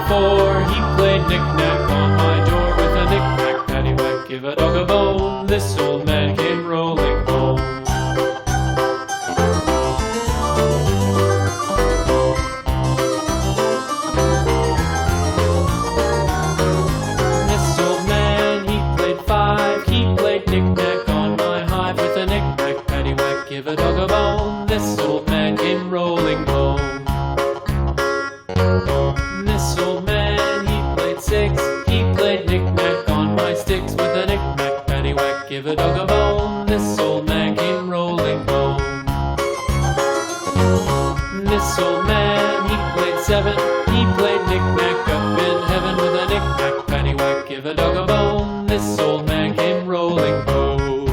4, he played knick-knack on my door with a knick-knack, paddywhack, give a dog a bone. This old man came rolling home. This old man, he played 5, he played knick-knack on my hive with a knick-knack, paddywhack, give a dog a bone. This old man came rolling home. This old man, he played 6, he played knick-knack on my sticks with a knick-knack, paddywhack, give a dog a bone. This old man came rolling home. This old man, he played 7, he played knick-knack up in heaven with a knick-knack, paddywhack, give a dog a bone. This old man came rolling home.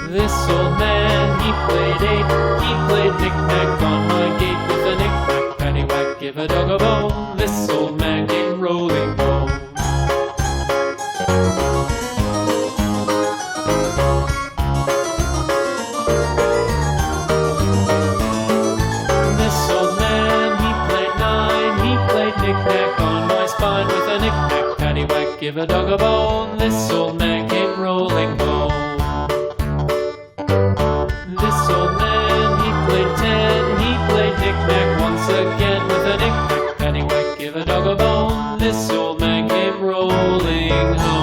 This old man, he played 8, he played knick-knack on my gate with a knick-knack, paddywhack, give a dog a bone. This old man came rolling home. This old man, he played 9, he played knick-knack on my spine with a knick-knack, paddywhack, give a dog a bone. This old man came rolling home. This old man, he played 10, he played knick-knack once again with a knick-knack, paddywhack, give a dog a bone. This old man came rolling home.